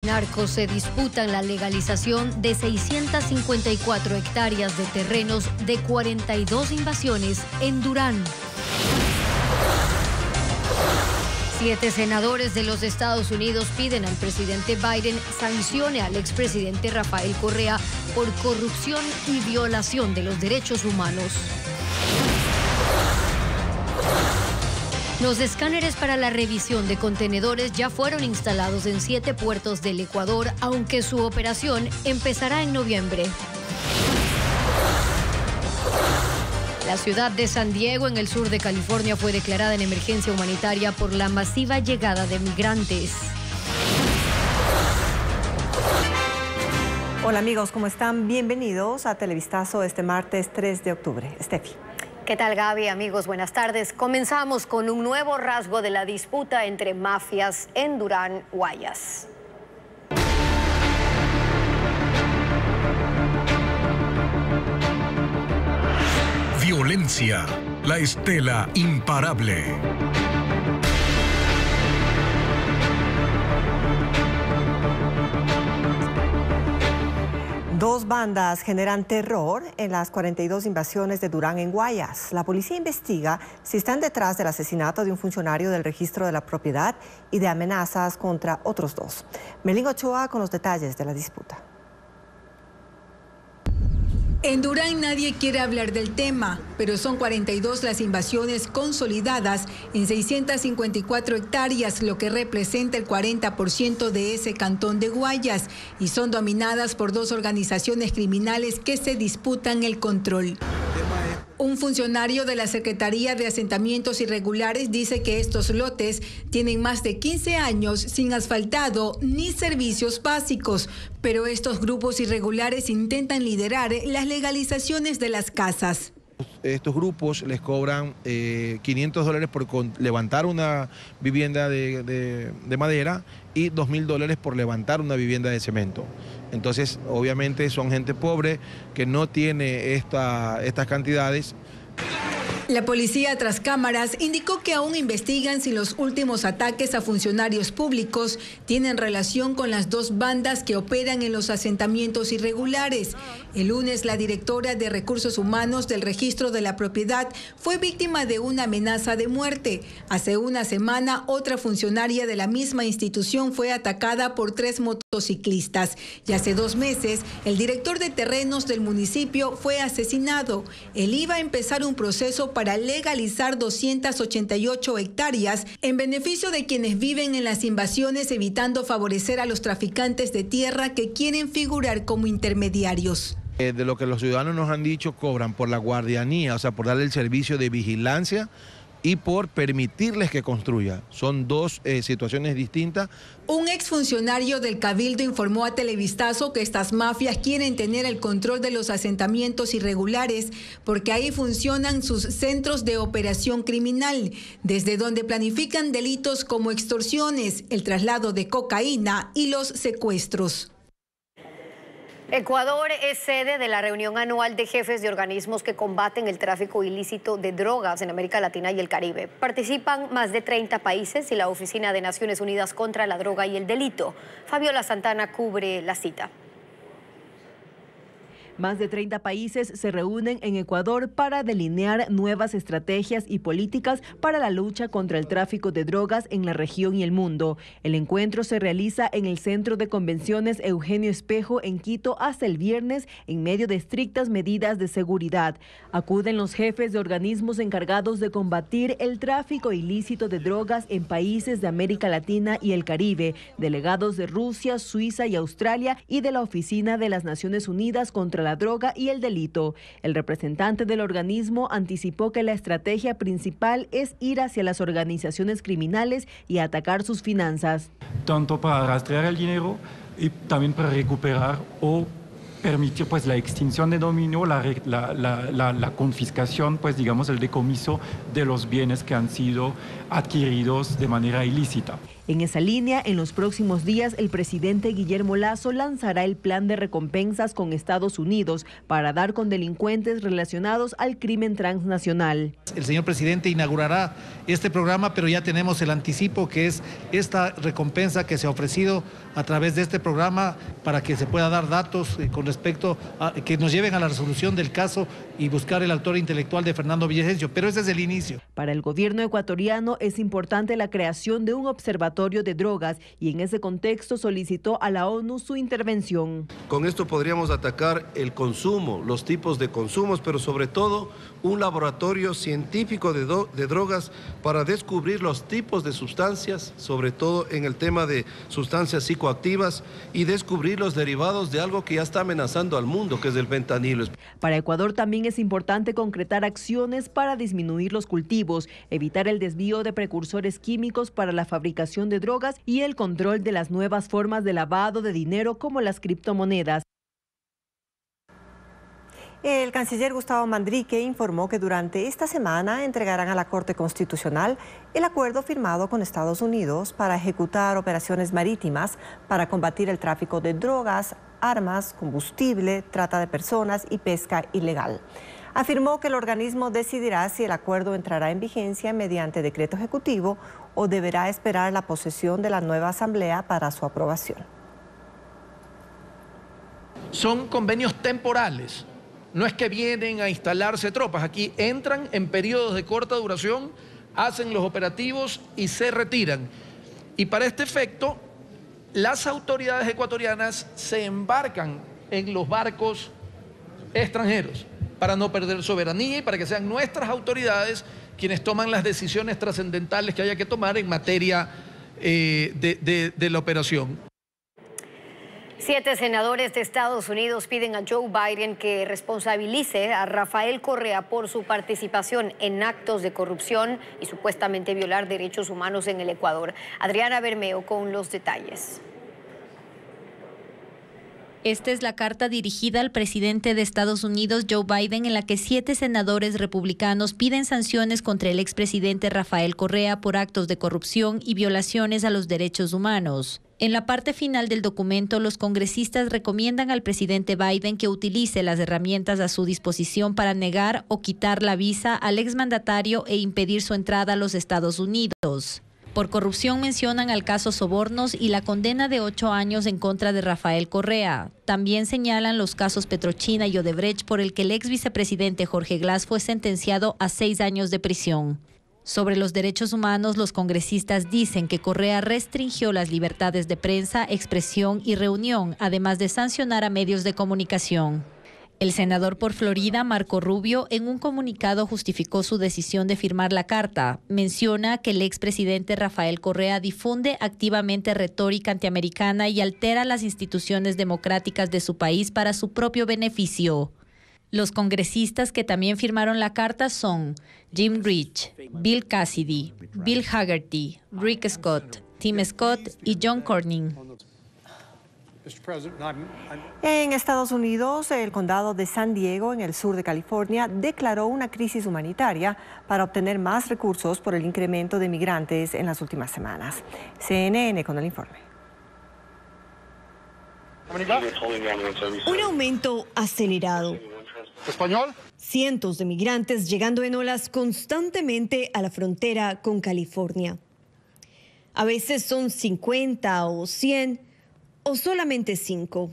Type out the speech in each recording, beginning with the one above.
Narcos se disputan la legalización de 654 hectáreas de terrenos de 42 invasiones en Durán. 7 senadores de los Estados Unidos piden al presidente Biden sancione al expresidente Rafael Correa por corrupción y violación de los derechos humanos. Los escáneres para la revisión de contenedores ya fueron instalados en 7 puertos del Ecuador, aunque su operación empezará en noviembre. La ciudad de San Diego, en el sur de California, fue declarada en emergencia humanitaria por la masiva llegada de migrantes. Hola amigos, ¿cómo están? Bienvenidos a Televistazo este martes 3 de octubre. Estefi. ¿Qué tal, Gaby? Amigos, buenas tardes. Comenzamos con un nuevo rasgo de la disputa entre mafias en Durán, Guayas. Violencia, la estela imparable. Dos bandas generan terror en las 42 invasiones de Durán en Guayas. La policía investiga si están detrás del asesinato de un funcionario del registro de la propiedad y de amenazas contra otros 2. Melín Ochoa con los detalles de la disputa. En Durán nadie quiere hablar del tema, pero son 42 las invasiones consolidadas en 654 hectáreas, lo que representa el 40% de ese cantón de Guayas, y son dominadas por 2 organizaciones criminales que se disputan el control. Un funcionario de la Secretaría de Asentamientos Irregulares dice que estos lotes tienen más de 15 años sin asfaltado ni servicios básicos, pero estos grupos irregulares intentan liderar las legalizaciones de las casas. Estos grupos les cobran $500 por levantar una vivienda de madera y $2.000 por levantar una vivienda de cemento. Entonces, obviamente son gente pobre que no tiene estas cantidades. La policía tras cámaras indicó que aún investigan si los últimos ataques a funcionarios públicos tienen relación con las 2 bandas que operan en los asentamientos irregulares. El lunes, la directora de Recursos Humanos del Registro de la Propiedad fue víctima de una amenaza de muerte. Hace una semana, otra funcionaria de la misma institución fue atacada por 3 motociclistas. Y hace 2 meses, el director de terrenos del municipio fue asesinado. Él iba a empezar un proceso para legalizar 288 hectáreas en beneficio de quienes viven en las invasiones, evitando favorecer a los traficantes de tierra que quieren figurar como intermediarios. De lo que los ciudadanos nos han dicho, cobran por la guardianía, o sea, por darle el servicio de vigilancia y por permitirles que construya. Son 2 situaciones distintas. Un exfuncionario del Cabildo informó a Televistazo que estas mafias quieren tener el control de los asentamientos irregulares porque ahí funcionan sus centros de operación criminal, desde donde planifican delitos como extorsiones, el traslado de cocaína y los secuestros. Ecuador es sede de la reunión anual de jefes de organismos que combaten el tráfico ilícito de drogas en América Latina y el Caribe. Participan más de 30 países y la Oficina de Naciones Unidas contra la Droga y el Delito. Fabiola Santana cubre la cita. Más de 30 países se reúnen en Ecuador para delinear nuevas estrategias y políticas para la lucha contra el tráfico de drogas en la región y el mundo. El encuentro se realiza en el Centro de Convenciones Eugenio Espejo en Quito hasta el viernes en medio de estrictas medidas de seguridad. Acuden los jefes de organismos encargados de combatir el tráfico ilícito de drogas en países de América Latina y el Caribe, delegados de Rusia, Suiza y Australia y de la Oficina de las Naciones Unidas contra la Droga y el Delito. El representante del organismo anticipó que la estrategia principal es ir hacia las organizaciones criminales y atacar sus finanzas. Tanto para rastrear el dinero y también para recuperar o permitir pues la extinción de dominio, la confiscación, pues digamos el decomiso de los bienes que han sido adquiridos de manera ilícita. En esa línea, en los próximos días, el presidente Guillermo Lasso lanzará el plan de recompensas con Estados Unidos para dar con delincuentes relacionados al crimen transnacional. El señor presidente inaugurará este programa, pero ya tenemos el anticipo, que es esta recompensa que se ha ofrecido a través de este programa para que se pueda dar datos con respecto a que nos lleven a la resolución del caso y buscar el autor intelectual de Fernando Villavicencio, pero ese es el inicio. Para el gobierno ecuatoriano es importante la creación de un observatorio de drogas y en ese contexto solicitó a la ONU su intervención. Con esto podríamos atacar el consumo, los tipos de consumos, pero sobre todo un laboratorio científico de drogas para descubrir los tipos de sustancias, sobre todo en el tema de sustancias psicoactivas, y descubrir los derivados de algo que ya está amenazando al mundo, que es el fentanilo. Para Ecuador también es importante concretar acciones para disminuir los cultivos, evitar el desvío de precursores químicos para la fabricación de drogas y el control de las nuevas formas de lavado de dinero como las criptomonedas. El canciller Gustavo Manrique informó que durante esta semana entregarán a la Corte Constitucional el acuerdo firmado con Estados Unidos para ejecutar operaciones marítimas para combatir el tráfico de drogas, armas, combustible, trata de personas y pesca ilegal. Afirmó que el organismo decidirá si el acuerdo entrará en vigencia mediante decreto ejecutivo o deberá esperar la posesión de la nueva Asamblea para su aprobación. Son convenios temporales. No es que vienen a instalarse tropas, aquí entran en periodos de corta duración, hacen los operativos y se retiran. Y para este efecto, las autoridades ecuatorianas se embarcan en los barcos extranjeros para no perder soberanía y para que sean nuestras autoridades quienes toman las decisiones trascendentales que haya que tomar en materia de la operación. 7 senadores de Estados Unidos piden a Joe Biden que responsabilice a Rafael Correa por su participación en actos de corrupción y supuestamente violar derechos humanos en el Ecuador. Adriana Bermeo con los detalles. Esta es la carta dirigida al presidente de Estados Unidos, Joe Biden, en la que 7 senadores republicanos piden sanciones contra el expresidente Rafael Correa por actos de corrupción y violaciones a los derechos humanos. En la parte final del documento, los congresistas recomiendan al presidente Biden que utilice las herramientas a su disposición para negar o quitar la visa al exmandatario e impedir su entrada a los Estados Unidos. Por corrupción mencionan al caso Sobornos y la condena de 8 años en contra de Rafael Correa. También señalan los casos Petrochina y Odebrecht, por el que el ex vicepresidente Jorge Glass fue sentenciado a 6 años de prisión. Sobre los derechos humanos, los congresistas dicen que Correa restringió las libertades de prensa, expresión y reunión, además de sancionar a medios de comunicación. El senador por Florida, Marco Rubio, en un comunicado justificó su decisión de firmar la carta. Menciona que el expresidente Rafael Correa difunde activamente retórica antiamericana y altera las instituciones democráticas de su país para su propio beneficio. Los congresistas que también firmaron la carta son Jim Rich, Bill Cassidy, Bill Hagerty, Rick Scott, Tim Scott y John Cornyn. En Estados Unidos, el condado de San Diego, en el sur de California, declaró una crisis humanitaria para obtener más recursos por el incremento de migrantes en las últimas semanas. CNN con el informe. Un aumento acelerado. ¿Español? Cientos de migrantes llegando en olas constantemente a la frontera con California. A veces son 50 o 100 o solamente 5.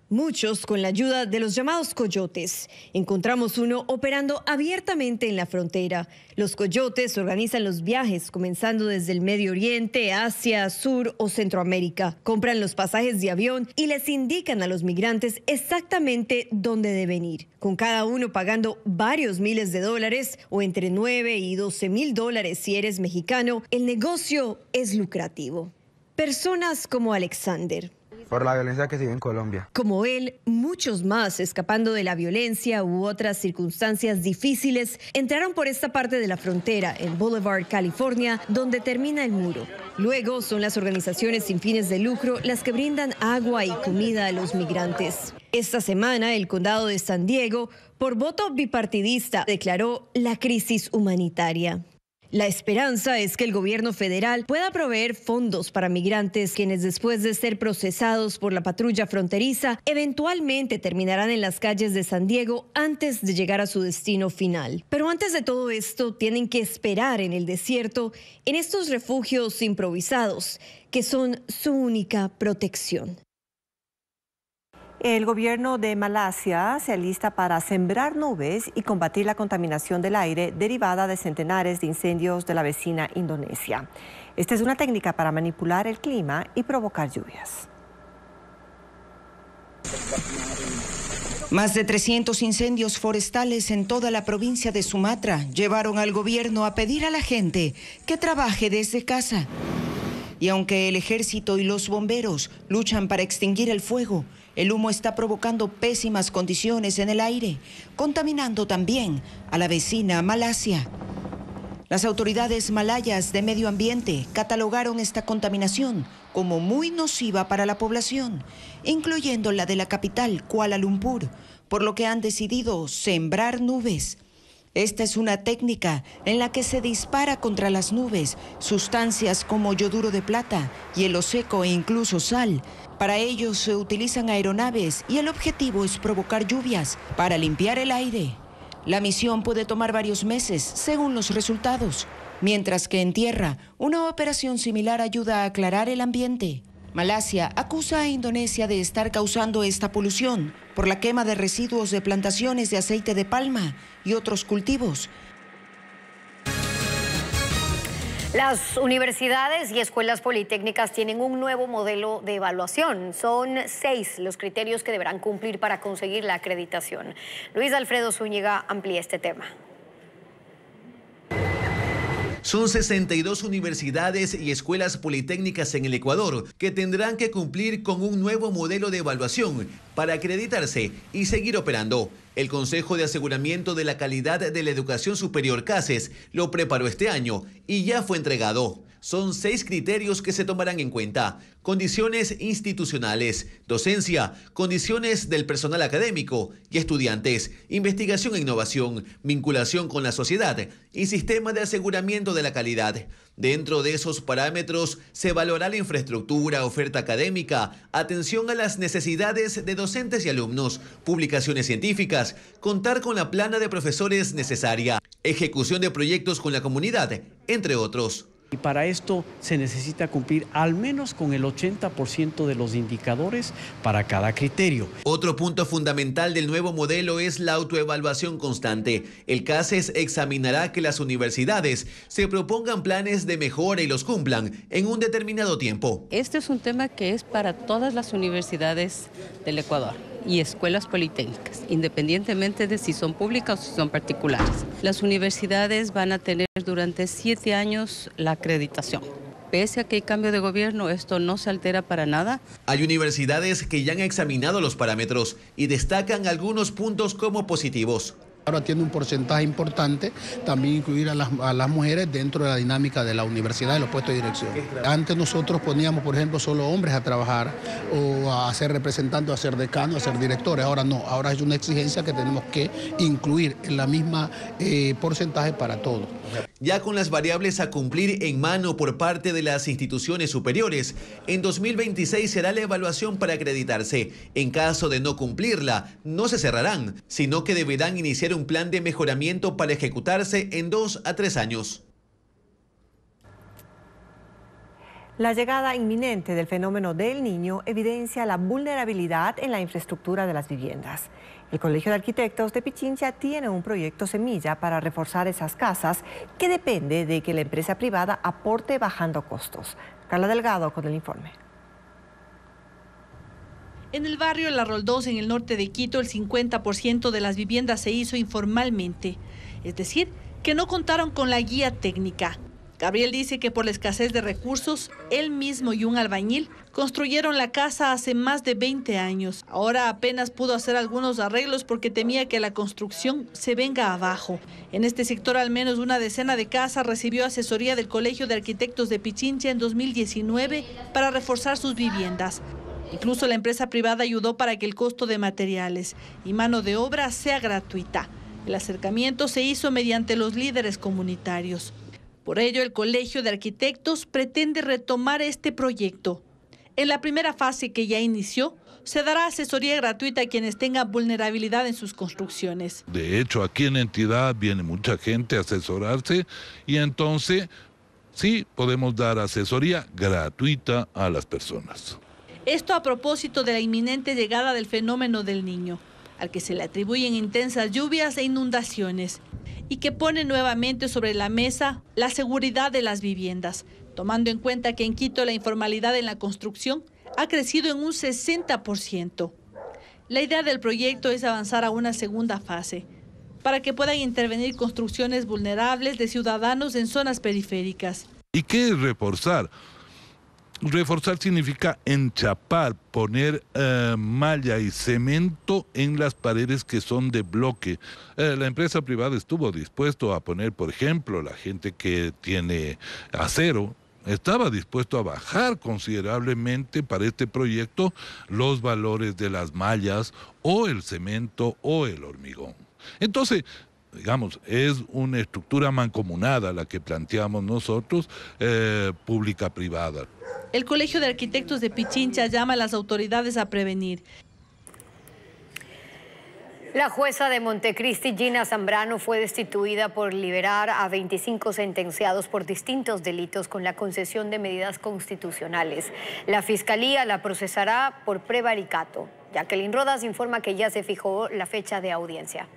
Muchos con la ayuda de los llamados coyotes. Encontramos uno operando abiertamente en la frontera. Los coyotes organizan los viajes comenzando desde el Medio Oriente, Asia, Sur o Centroamérica. Compran los pasajes de avión y les indican a los migrantes exactamente dónde deben ir, con cada uno pagando varios miles de dólares o entre 9 y 12 mil dólares si eres mexicano. El negocio es lucrativo. Personas como Alexander. Por la violencia que se vive en Colombia. Como él, muchos más, escapando de la violencia u otras circunstancias difíciles, entraron por esta parte de la frontera, en Boulevard, California, donde termina el muro. Luego son las organizaciones sin fines de lucro las que brindan agua y comida a los migrantes. Esta semana, el condado de San Diego, por voto bipartidista, declaró la crisis humanitaria. La esperanza es que el gobierno federal pueda proveer fondos para migrantes quienes después de ser procesados por la patrulla fronteriza eventualmente terminarán en las calles de San Diego antes de llegar a su destino final. Pero antes de todo esto tienen que esperar en el desierto, en estos refugios improvisados que son su única protección. El gobierno de Malasia se alista para sembrar nubes y combatir la contaminación del aire derivada de centenares de incendios de la vecina Indonesia. Esta es una técnica para manipular el clima y provocar lluvias. Más de 300 incendios forestales en toda la provincia de Sumatra llevaron al gobierno a pedir a la gente que trabaje desde casa. Y aunque el ejército y los bomberos luchan para extinguir el fuego, el humo está provocando pésimas condiciones en el aire, contaminando también a la vecina Malasia. Las autoridades malayas de medio ambiente catalogaron esta contaminación como muy nociva para la población, incluyendo la de la capital, Kuala Lumpur, por lo que han decidido sembrar nubes. Esta es una técnica en la que se dispara contra las nubes sustancias como yoduro de plata, hielo seco e incluso sal. Para ello se utilizan aeronaves y el objetivo es provocar lluvias para limpiar el aire. La misión puede tomar varios meses según los resultados, mientras que en tierra una operación similar ayuda a aclarar el ambiente. Malasia acusa a Indonesia de estar causando esta polución por la quema de residuos de plantaciones de aceite de palma y otros cultivos. Las universidades y escuelas politécnicas tienen un nuevo modelo de evaluación. Son 6 los criterios que deberán cumplir para conseguir la acreditación. Luis Alfredo Zúñiga amplía este tema. Son 62 universidades y escuelas politécnicas en el Ecuador que tendrán que cumplir con un nuevo modelo de evaluación para acreditarse y seguir operando. El Consejo de Aseguramiento de la Calidad de la Educación Superior, CASES, lo preparó este año y ya fue entregado. Son 6 criterios que se tomarán en cuenta: condiciones institucionales, docencia, condiciones del personal académico y estudiantes, investigación e innovación, vinculación con la sociedad y sistema de aseguramiento de la calidad. Dentro de esos parámetros se evaluará la infraestructura, oferta académica, atención a las necesidades de docentes y alumnos, publicaciones científicas, contar con la plana de profesores necesaria, ejecución de proyectos con la comunidad, entre otros. Y para esto se necesita cumplir al menos con el 80% de los indicadores para cada criterio. Otro punto fundamental del nuevo modelo es la autoevaluación constante. El CASES examinará que las universidades se propongan planes de mejora y los cumplan en un determinado tiempo. Este es un tema que es para todas las universidades del Ecuador y escuelas politécnicas, independientemente de si son públicas o si son particulares. Las universidades van a tener durante 7 años la acreditación. Pese a que hay cambio de gobierno, esto no se altera para nada. Hay universidades que ya han examinado los parámetros y destacan algunos puntos como positivos. Ahora tiene un porcentaje importante, también incluir a las mujeres dentro de la dinámica de la universidad y los puestos de dirección. Antes nosotros poníamos, por ejemplo, solo hombres a trabajar o a ser representantes, a ser decanos, a ser directores. Ahora no, ahora es una exigencia que tenemos que incluir en la misma porcentaje para todos. Ya con las variables a cumplir en mano por parte de las instituciones superiores, en 2026 será la evaluación para acreditarse. En caso de no cumplirla, no se cerrarán, sino que deberán iniciar un plan de mejoramiento para ejecutarse en 2 a 3 años. La llegada inminente del fenómeno del Niño evidencia la vulnerabilidad en la infraestructura de las viviendas. El Colegio de Arquitectos de Pichincha tiene un proyecto semilla para reforzar esas casas que depende de que la empresa privada aporte bajando costos. Carla Delgado con el informe. En el barrio La Roldós, en el norte de Quito, el 50% de las viviendas se hizo informalmente, es decir, que no contaron con la guía técnica. Gabriel dice que por la escasez de recursos, él mismo y un albañil construyeron la casa hace más de 20 años. Ahora apenas pudo hacer algunos arreglos porque temía que la construcción se venga abajo. En este sector al menos una decena de casas recibió asesoría del Colegio de Arquitectos de Pichincha en 2019 para reforzar sus viviendas. Incluso la empresa privada ayudó para que el costo de materiales y mano de obra sea gratuita. El acercamiento se hizo mediante los líderes comunitarios. Por ello, el Colegio de Arquitectos pretende retomar este proyecto. En la primera fase, que ya inició, se dará asesoría gratuita a quienes tengan vulnerabilidad en sus construcciones. De hecho, aquí en la entidad viene mucha gente a asesorarse y entonces sí podemos dar asesoría gratuita a las personas. Esto a propósito de la inminente llegada del fenómeno del Niño, al que se le atribuyen intensas lluvias e inundaciones, y que pone nuevamente sobre la mesa la seguridad de las viviendas, tomando en cuenta que en Quito la informalidad en la construcción ha crecido en un 60%. La idea del proyecto es avanzar a una segunda fase, para que puedan intervenir construcciones vulnerables de ciudadanos en zonas periféricas. ¿Y qué es reforzar? Reforzar significa enchapar, poner malla y cemento en las paredes que son de bloque. La empresa privada estuvo dispuesto a poner, por ejemplo, la gente que tiene acero, estaba dispuesto a bajar considerablemente para este proyecto los valores de las mallas o el cemento o el hormigón. Entonces, digamos, es una estructura mancomunada la que planteamos nosotros, pública-privada. El Colegio de Arquitectos de Pichincha llama a las autoridades a prevenir. La jueza de Montecristi, Gina Zambrano, fue destituida por liberar a 25 sentenciados por distintos delitos con la concesión de medidas constitucionales. La Fiscalía la procesará por prevaricato. Jacqueline Rodas informa que ya se fijó la fecha de audiencia.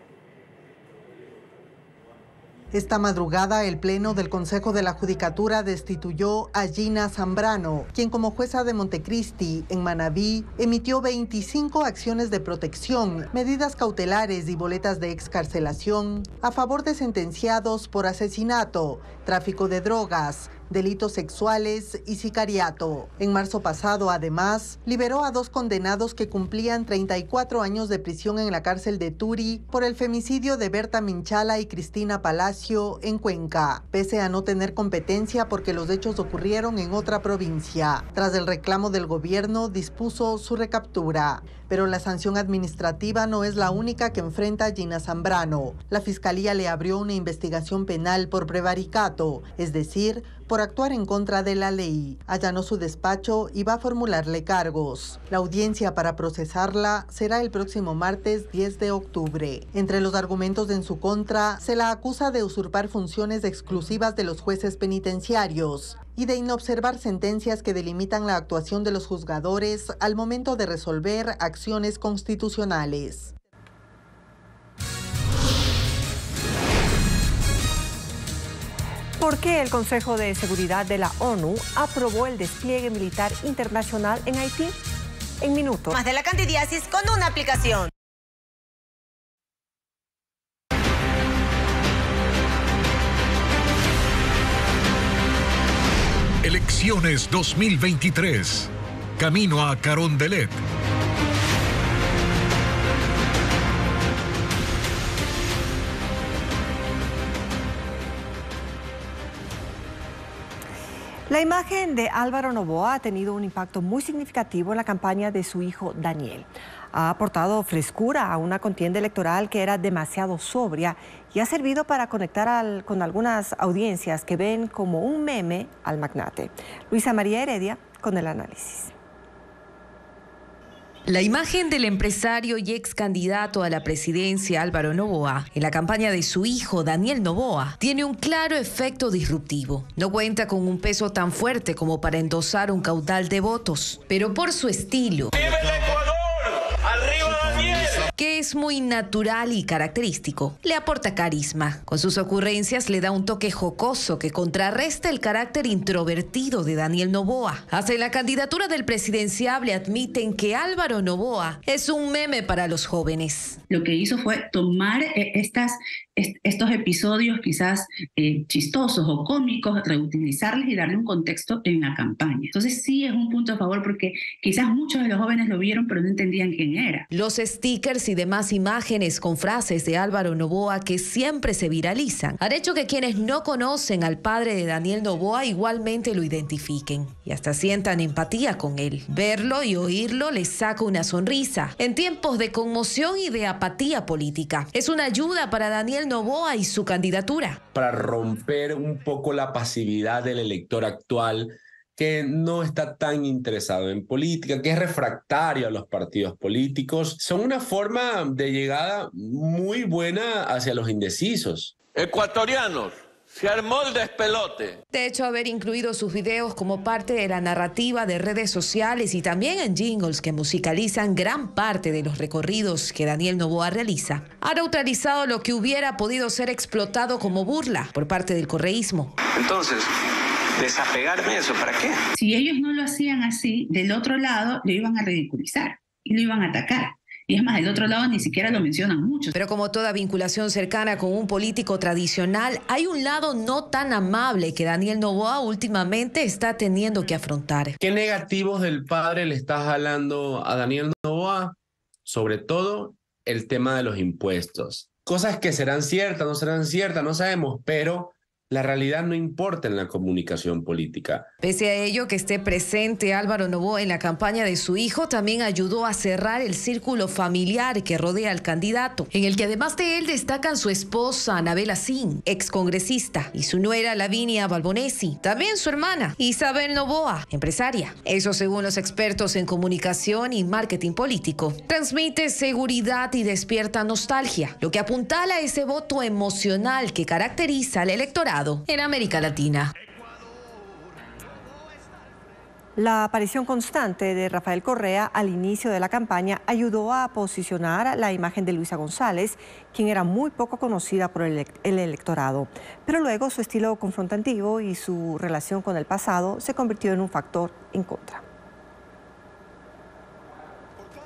Esta madrugada, el Pleno del Consejo de la Judicatura destituyó a Gina Zambrano, quien como jueza de Montecristi, en Manabí, emitió 25 acciones de protección, medidas cautelares y boletas de excarcelación a favor de sentenciados por asesinato, tráfico de drogas, delitos sexuales y sicariato. En marzo pasado, además, liberó a 2 condenados que cumplían 34 años de prisión en la cárcel de Turi por el femicidio de Berta Minchala y Cristina Palacio en Cuenca, pese a no tener competencia porque los hechos ocurrieron en otra provincia. Tras el reclamo del gobierno, dispuso su recaptura. Pero la sanción administrativa no es la única que enfrenta Gina Zambrano. La Fiscalía le abrió una investigación penal por prevaricato, es decir, por actuar en contra de la ley. Allanó su despacho y va a formularle cargos. La audiencia para procesarla será el próximo martes 10 de octubre. Entre los argumentos en su contra, se la acusa de usurpar funciones exclusivas de los jueces penitenciarios y de inobservar sentencias que delimitan la actuación de los juzgadores al momento de resolver acciones constitucionales. ¿Por qué el Consejo de Seguridad de la ONU aprobó el despliegue militar internacional en Haití? En minutos. Más de la candidiasis con una aplicación. Elecciones 2023. Camino a Carondelet. La imagen de Álvaro Noboa ha tenido un impacto muy significativo en la campaña de su hijo Daniel. Ha aportado frescura a una contienda electoral que era demasiado sobria y ha servido para conectar con algunas audiencias que ven como un meme al magnate. Luisa María Heredia con el análisis. La imagen del empresario y ex candidato a la presidencia Álvaro Noboa en la campaña de su hijo Daniel Noboa tiene un claro efecto disruptivo. No cuenta con un peso tan fuerte como para endosar un caudal de votos, pero por su estilo, que es muy natural y característico, le aporta carisma. Con sus ocurrencias le da un toque jocoso que contrarresta el carácter introvertido de Daniel Noboa. Hacia la candidatura del presidenciable admiten que Álvaro Noboa es un meme para los jóvenes. Lo que hizo fue tomar estos episodios quizás chistosos o cómicos, reutilizarles y darle un contexto en la campaña. Entonces sí es un punto a favor porque quizás muchos de los jóvenes lo vieron pero no entendían quién era. Los stickers stickers y demás imágenes con frases de Álvaro Noboa que siempre se viralizan han hecho que quienes no conocen al padre de Daniel Noboa igualmente lo identifiquen y hasta sientan empatía con él. Verlo y oírlo les saca una sonrisa en tiempos de conmoción y de apatía política. Es una ayuda para Daniel Noboa y su candidatura. Para romper un poco la pasividad del elector actual que no está tan interesado en política, que es refractario a los partidos políticos, son una forma de llegada muy buena hacia los indecisos. Ecuatorianos, se armó el despelote. De hecho, haber incluido sus videos como parte de la narrativa de redes sociales y también en jingles que musicalizan gran parte de los recorridos que Daniel Noboa realiza, ha neutralizado lo que hubiera podido ser explotado como burla por parte del correísmo. Entonces, desapegarme de eso, ¿para qué? Si ellos no lo hacían así, del otro lado lo iban a ridiculizar y lo iban a atacar. Y es más, del otro lado ni siquiera lo mencionan mucho. Pero como toda vinculación cercana con un político tradicional, hay un lado no tan amable que Daniel Noboa últimamente está teniendo que afrontar. ¿Qué negativos del padre le estás hablando a Daniel Noboa? Sobre todo el tema de los impuestos. Cosas que serán ciertas, no sabemos, pero la realidad no importa en la comunicación política. Pese a ello, que esté presente Álvaro Noboa en la campaña de su hijo también ayudó a cerrar el círculo familiar que rodea al candidato, en el que además de él destacan su esposa Anabela Sin, excongresista, y su nuera Lavinia Balbonesi, también su hermana Isabel Noboa, empresaria. Eso según los expertos en comunicación y marketing político. Transmite seguridad y despierta nostalgia, lo que apuntala a ese voto emocional que caracteriza al electorado en América Latina. La aparición constante de Rafael Correa al inicio de la campaña ayudó a posicionar la imagen de Luisa González, quien era muy poco conocida por el electorado. Pero luego su estilo confrontativo y su relación con el pasado se convirtió en un factor en contra.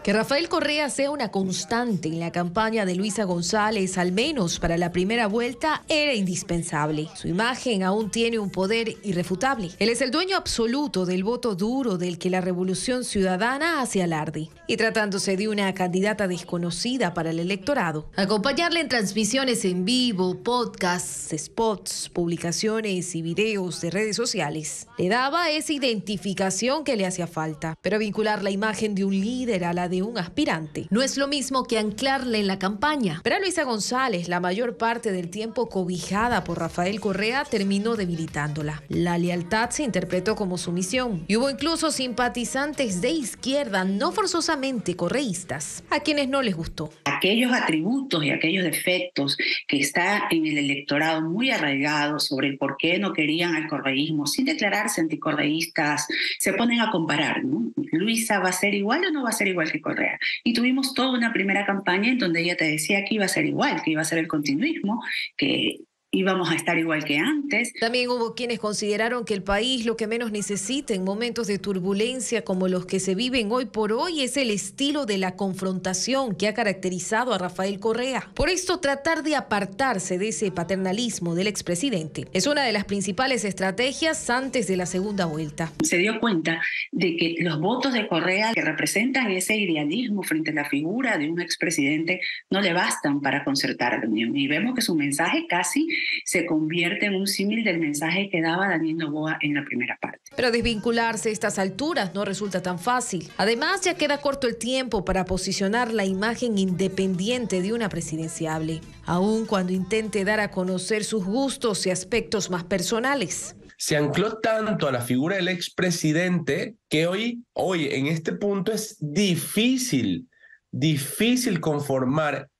Que Rafael Correa sea una constante en la campaña de Luisa González, al menos para la primera vuelta, era indispensable. Su imagen aún tiene un poder irrefutable. Él es el dueño absoluto del voto duro del que la Revolución Ciudadana hace alarde. Y tratándose de una candidata desconocida para el electorado, acompañarle en transmisiones en vivo, podcasts, spots, publicaciones y videos de redes sociales, le daba esa identificación que le hacía falta. Pero vincular la imagen de un líder a la de un aspirante no es lo mismo que anclarle en la campaña. Pero a Luisa González, la mayor parte del tiempo cobijada por Rafael Correa, terminó debilitándola. La lealtad se interpretó como sumisión y hubo incluso simpatizantes de izquierda, no forzosamente correístas, a quienes no les gustó. Aquellos atributos y aquellos defectos que está en el electorado muy arraigados sobre el por qué no querían al correísmo, sin declararse anticorreístas, se ponen a comparar, ¿no? ¿Luisa va a ser igual o no va a ser igual que Correa? Y tuvimos toda una primera campaña en donde ella te decía que iba a ser igual, que iba a ser el continuismo, que íbamos a estar igual que antes. También hubo quienes consideraron que el país lo que menos necesita en momentos de turbulencia como los que se viven hoy por hoy es el estilo de la confrontación que ha caracterizado a Rafael Correa. Por esto, tratar de apartarse de ese paternalismo del expresidente es una de las principales estrategias antes de la segunda vuelta. Se dio cuenta de que los votos de Correa, que representan ese idealismo frente a la figura de un expresidente, no le bastan para concertar a la Unión. Y vemos que su mensaje casi se convierte en un símil del mensaje que daba Daniel Noboa en la primera parte. Pero desvincularse a estas alturas no resulta tan fácil. Además, ya queda corto el tiempo para posicionar la imagen independiente de una presidenciable, aun cuando intente dar a conocer sus gustos y aspectos más personales. Se ancló tanto a la figura del expresidente que hoy en este punto es difícil conformar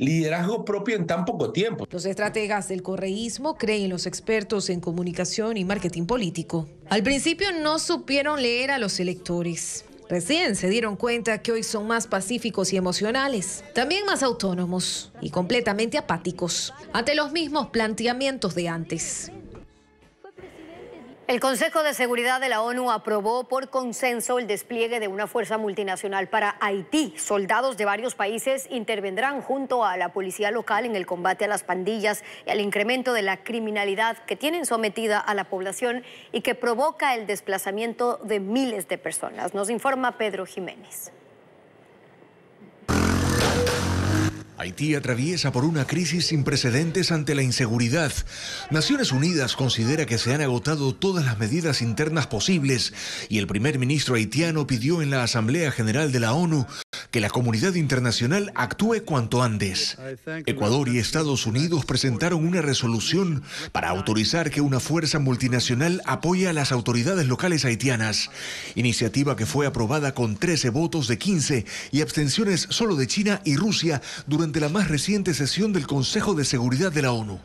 liderazgo propio en tan poco tiempo. Los estrategas del correísmo creen los expertos en comunicación y marketing político. Al principio no supieron leer a los electores. Recién se dieron cuenta que hoy son más pacíficos y emocionales, también más autónomos y completamente apáticos ante los mismos planteamientos de antes. El Consejo de Seguridad de la ONU aprobó por consenso el despliegue de una fuerza multinacional para Haití. Soldados de varios países intervendrán junto a la policía local en el combate a las pandillas y al incremento de la criminalidad que tienen sometida a la población y que provoca el desplazamiento de miles de personas. Nos informa Pedro Jiménez. Haití atraviesa por una crisis sin precedentes ante la inseguridad. Naciones Unidas considera que se han agotado todas las medidas internas posibles y el primer ministro haitiano pidió en la Asamblea General de la ONU que la comunidad internacional actúe cuanto antes. Ecuador y Estados Unidos presentaron una resolución para autorizar que una fuerza multinacional apoye a las autoridades locales haitianas, iniciativa que fue aprobada con 13 votos de 15 y abstenciones solo de China y Rusia durante la más reciente sesión del Consejo de Seguridad de la ONU.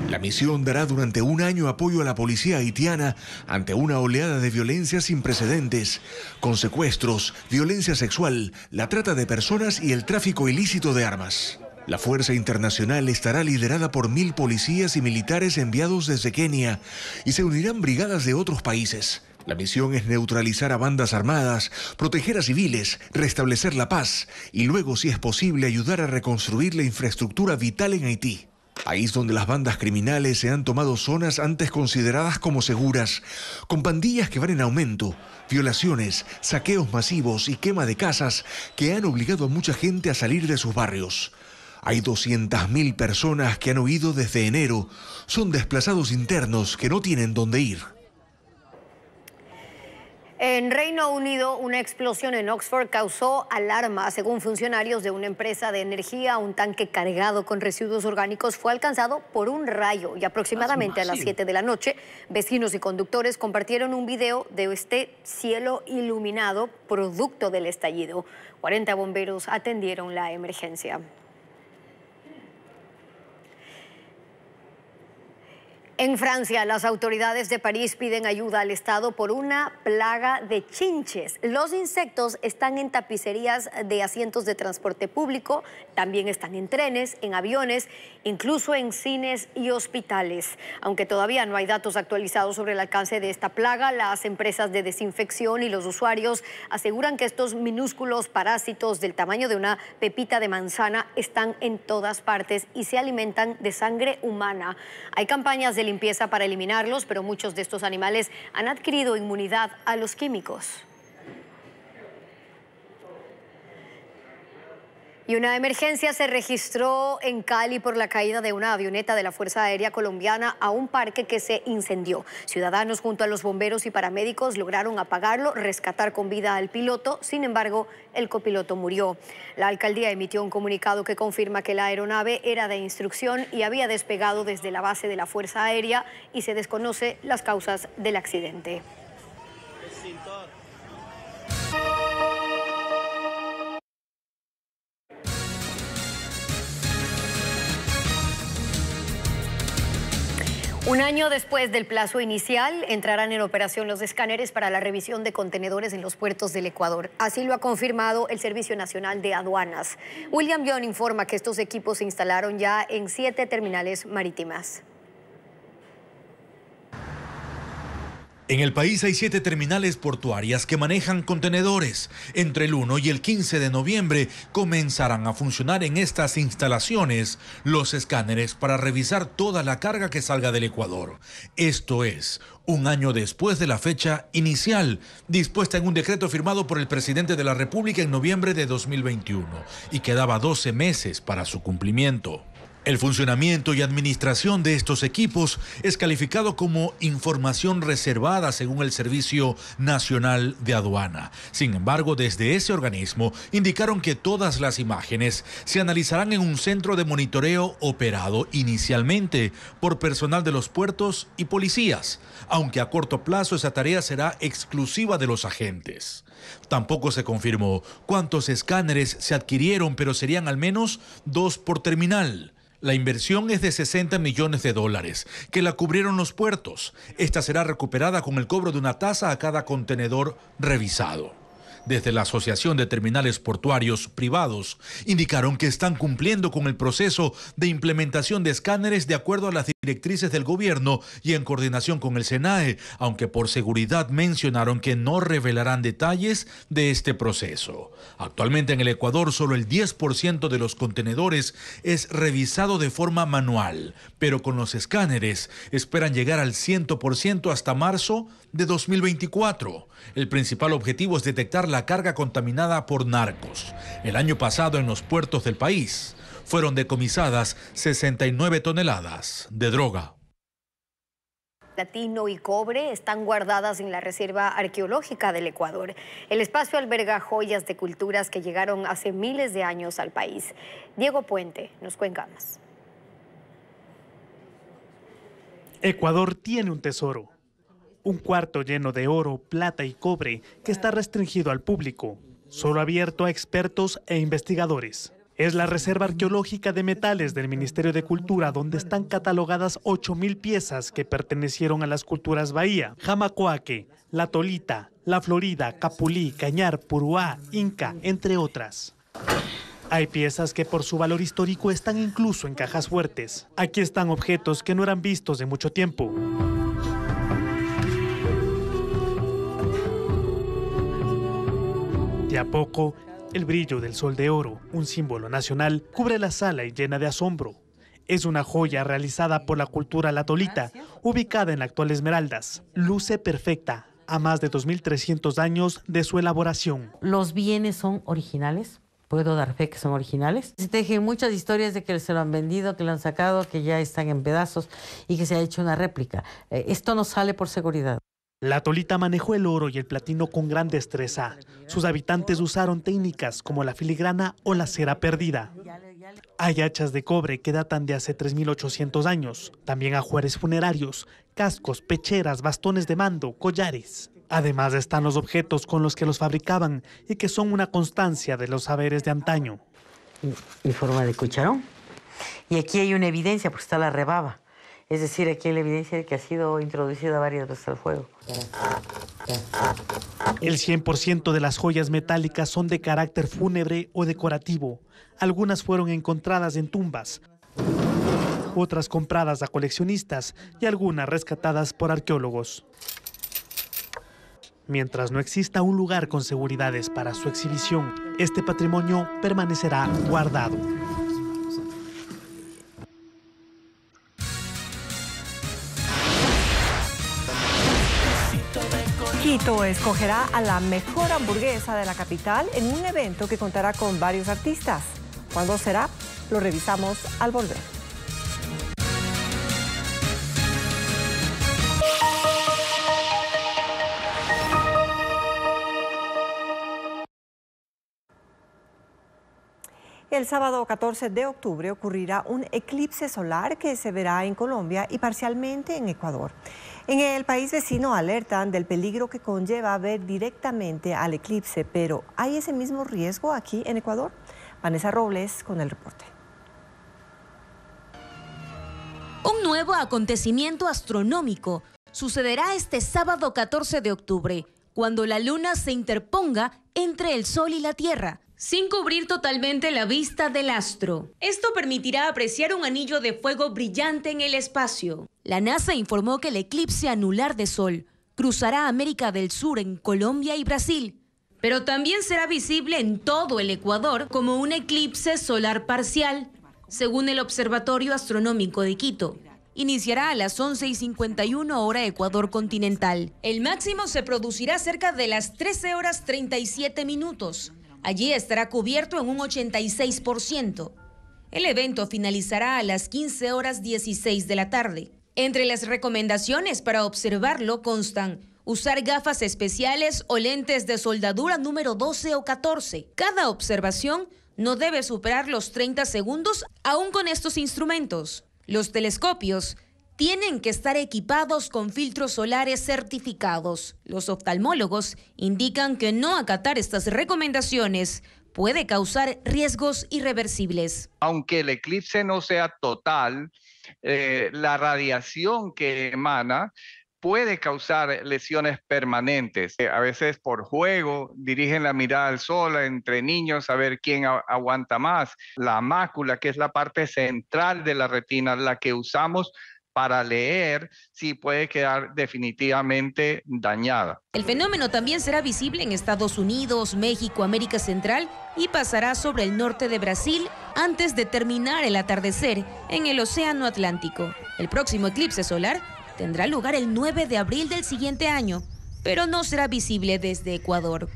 La misión dará durante un año apoyo a la policía haitiana ante una oleada de violencia sin precedentes, con secuestros, violencia sexual, la trata de personas y el tráfico ilícito de armas. La fuerza internacional estará liderada por 1000 policías y militares enviados desde Kenia y se unirán brigadas de otros países. La misión es neutralizar a bandas armadas, proteger a civiles, restablecer la paz y luego, si es posible, ayudar a reconstruir la infraestructura vital en Haití. País donde las bandas criminales se han tomado zonas antes consideradas como seguras, con pandillas que van en aumento, violaciones, saqueos masivos y quema de casas que han obligado a mucha gente a salir de sus barrios. Hay 200.000 personas que han huido desde enero. Son desplazados internos que no tienen dónde ir. En Reino Unido, una explosión en Oxford causó alarma. Según funcionarios de una empresa de energía, un tanque cargado con residuos orgánicos fue alcanzado por un rayo y aproximadamente a las 7 de la noche, vecinos y conductores compartieron un video de este cielo iluminado producto del estallido. 40 bomberos atendieron la emergencia. En Francia, las autoridades de París piden ayuda al Estado por una plaga de chinches. Los insectos están en tapicerías de asientos de transporte público, también están en trenes, en aviones, incluso en cines y hospitales. Aunque todavía no hay datos actualizados sobre el alcance de esta plaga, las empresas de desinfección y los usuarios aseguran que estos minúsculos parásitos del tamaño de una pepita de manzana están en todas partes y se alimentan de sangre humana. Hay campañas de limpieza para eliminarlos, pero muchos de estos animales han adquirido inmunidad a los químicos. Y una emergencia se registró en Cali por la caída de una avioneta de la Fuerza Aérea Colombiana a un parque que se incendió. Ciudadanos junto a los bomberos y paramédicos lograron apagarlo, rescatar con vida al piloto. Sin embargo, el copiloto murió. La alcaldía emitió un comunicado que confirma que la aeronave era de instrucción y había despegado desde la base de la Fuerza Aérea y se desconoce las causas del accidente. Un año después del plazo inicial, entrarán en operación los escáneres para la revisión de contenedores en los puertos del Ecuador. Así lo ha confirmado el Servicio Nacional de Aduanas. William Young informa que estos equipos se instalaron ya en 7 terminales marítimas. En el país hay 7 terminales portuarias que manejan contenedores. Entre el 1 y el 15 de noviembre comenzarán a funcionar en estas instalaciones los escáneres para revisar toda la carga que salga del Ecuador. Esto es, un año después de la fecha inicial, dispuesta en un decreto firmado por el presidente de la República en noviembre de 2021 y que daba 12 meses para su cumplimiento. El funcionamiento y administración de estos equipos es calificado como información reservada según el Servicio Nacional de Aduana. Sin embargo, desde ese organismo indicaron que todas las imágenes se analizarán en un centro de monitoreo operado inicialmente por personal de los puertos y policías, aunque a corto plazo esa tarea será exclusiva de los agentes. Tampoco se confirmó cuántos escáneres se adquirieron, pero serían al menos 2 por terminal. La inversión es de $60 millones, que la cubrieron los puertos. Esta será recuperada con el cobro de una tasa a cada contenedor revisado. Desde la Asociación de Terminales Portuarios Privados indicaron que están cumpliendo con el proceso de implementación de escáneres de acuerdo a las directrices del gobierno y en coordinación con el SENAE, aunque por seguridad mencionaron que no revelarán detalles de este proceso. Actualmente en el Ecuador solo el 10% de los contenedores es revisado de forma manual, pero con los escáneres esperan llegar al 100% hasta marzo de 2024. El principal objetivo es detectar la carga contaminada por narcos. El año pasado en los puertos del país fueron decomisadas 69 toneladas de droga. Platino y cobre están guardadas en la Reserva Arqueológica del Ecuador. El espacio alberga joyas de culturas que llegaron hace miles de años al país. Diego Puente nos cuenta más. Ecuador tiene un tesoro, un cuarto lleno de oro, plata y cobre que está restringido al público, solo abierto a expertos e investigadores. Es la Reserva Arqueológica de Metales del Ministerio de Cultura, donde están catalogadas 8.000 piezas que pertenecieron a las culturas Bahía, Jamacoaque, La Tolita, La Florida, Capulí, Cañar, Puruá, Inca, entre otras. Hay piezas que por su valor histórico están incluso en cajas fuertes. Aquí están objetos que no eran vistos de mucho tiempo. De a poco, el brillo del sol de oro, un símbolo nacional, cubre la sala y llena de asombro. Es una joya realizada por la cultura La Tolita, ubicada en la actual Esmeraldas. Luce perfecta, a más de 2.300 años de su elaboración. Los bienes son originales, puedo dar fe que son originales. Se tejen muchas historias de que se lo han vendido, que lo han sacado, que ya están en pedazos y que se ha hecho una réplica. Esto no sale por seguridad. La Tolita manejó el oro y el platino con gran destreza. Sus habitantes usaron técnicas como la filigrana o la cera perdida. Hay hachas de cobre que datan de hace 3.800 años. También ajuares funerarios, cascos, pecheras, bastones de mando, collares. Además están los objetos con los que los fabricaban y que son una constancia de los saberes de antaño. En forma de cucharón. Y aquí hay una evidencia porque está la rebaba. Es decir, aquí hay la evidencia de que ha sido introducida varias veces al fuego. El 100% de las joyas metálicas son de carácter fúnebre o decorativo. Algunas fueron encontradas en tumbas, otras compradas a coleccionistas y algunas rescatadas por arqueólogos. Mientras no exista un lugar con seguridades para su exhibición, este patrimonio permanecerá guardado. Quito escogerá a la mejor hamburguesa de la capital en un evento que contará con varios artistas. ¿Cuándo será? Lo revisamos al volver. El sábado 14 de octubre ocurrirá un eclipse solar que se verá en Colombia y parcialmente en Ecuador. En el país vecino alertan del peligro que conlleva ver directamente al eclipse, pero ¿hay ese mismo riesgo aquí en Ecuador? Vanessa Robles con el reporte. Un nuevo acontecimiento astronómico sucederá este sábado 14 de octubre, cuando la luna se interponga entre el Sol y la Tierra, sin cubrir totalmente la vista del astro. Esto permitirá apreciar un anillo de fuego brillante en el espacio. La NASA informó que el eclipse anular de Sol cruzará América del Sur en Colombia y Brasil, pero también será visible en todo el Ecuador como un eclipse solar parcial, según el Observatorio Astronómico de Quito. Iniciará a las 11:51 hora Ecuador continental. El máximo se producirá cerca de las 13 horas 37 minutos. Allí estará cubierto en un 86%. El evento finalizará a las 15 horas 16 de la tarde. Entre las recomendaciones para observarlo constan usar gafas especiales o lentes de soldadura número 12 o 14. Cada observación no debe superar los 30 segundos aún con estos instrumentos. Los telescopios tienen que estar equipados con filtros solares certificados. Los oftalmólogos indican que no acatar estas recomendaciones puede causar riesgos irreversibles. Aunque el eclipse no sea total, la radiación que emana puede causar lesiones permanentes. A veces por juego dirigen la mirada al sol entre niños a ver quién aguanta más. La mácula, que es la parte central de la retina, la que usamos para leer, sí puede quedar definitivamente dañada. El fenómeno también será visible en Estados Unidos, México, América Central y pasará sobre el norte de Brasil antes de terminar el atardecer en el Océano Atlántico. El próximo eclipse solar tendrá lugar el 9 de abril del siguiente año, pero no será visible desde Ecuador.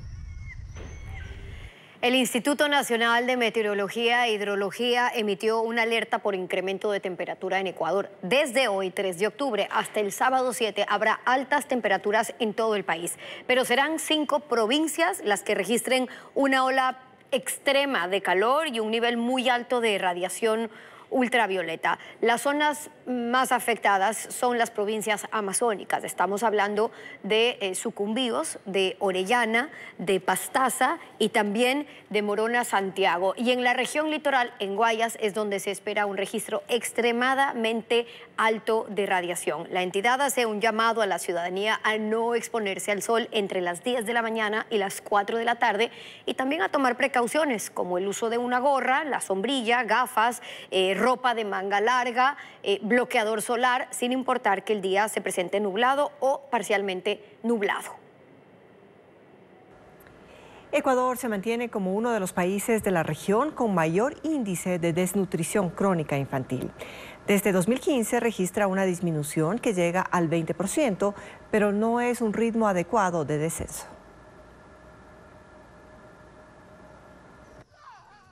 El Instituto Nacional de Meteorología e Hidrología emitió una alerta por incremento de temperatura en Ecuador. Desde hoy, 3 de octubre, hasta el sábado 7, habrá altas temperaturas en todo el país. Pero serán 5 provincias las que registren una ola extrema de calor y un nivel muy alto de radiación ultravioleta. Las zonas más afectadas son las provincias amazónicas. Estamos hablando de Sucumbíos, de Orellana, de Pastaza y también de Morona, Santiago. Y en la región litoral, en Guayas, es donde se espera un registro extremadamente alto de radiación. La entidad hace un llamado a la ciudadanía a no exponerse al sol entre las 10 de la mañana y las 4 de la tarde y también a tomar precauciones como el uso de una gorra, la sombrilla, gafas, ropa de manga larga, bloqueador solar, sin importar que el día se presente nublado o parcialmente nublado. Ecuador se mantiene como uno de los países de la región con mayor índice de desnutrición crónica infantil. Desde 2015 registra una disminución que llega al 20%, pero no es un ritmo adecuado de descenso.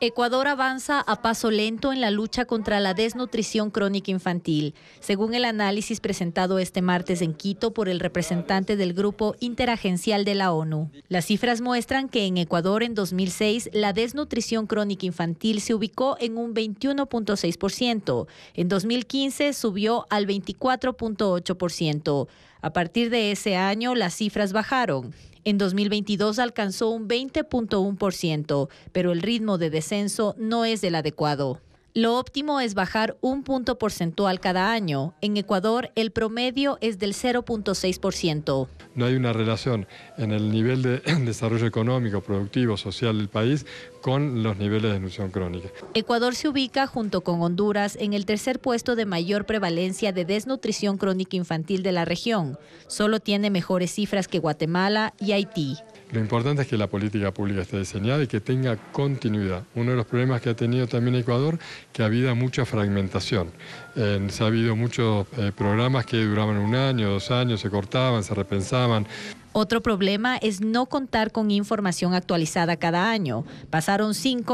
Ecuador avanza a paso lento en la lucha contra la desnutrición crónica infantil, según el análisis presentado este martes en Quito por el representante del Grupo Interagencial de la ONU. Las cifras muestran que en Ecuador en 2006 la desnutrición crónica infantil se ubicó en un 21.6%. En 2015 subió al 24.8%. A partir de ese año las cifras bajaron. En 2022 alcanzó un 20.1%, pero el ritmo de descenso no es el adecuado. Lo óptimo es bajar un punto porcentual cada año. En Ecuador, el promedio es del 0.6%. No hay una relación en el nivel de desarrollo económico, productivo, social del país con los niveles de desnutrición crónica. Ecuador se ubica, junto con Honduras, en el tercer puesto de mayor prevalencia de desnutrición crónica infantil de la región. Solo tiene mejores cifras que Guatemala y Haití. Lo importante es que la política pública esté diseñada y que tenga continuidad. Uno de los problemas que ha tenido también Ecuador, que ha habido mucha fragmentación. Ha habido muchos programas que duraban 1 año, 2 años, se cortaban, se repensaban. Otro problema es no contar con información actualizada cada año. Pasaron 5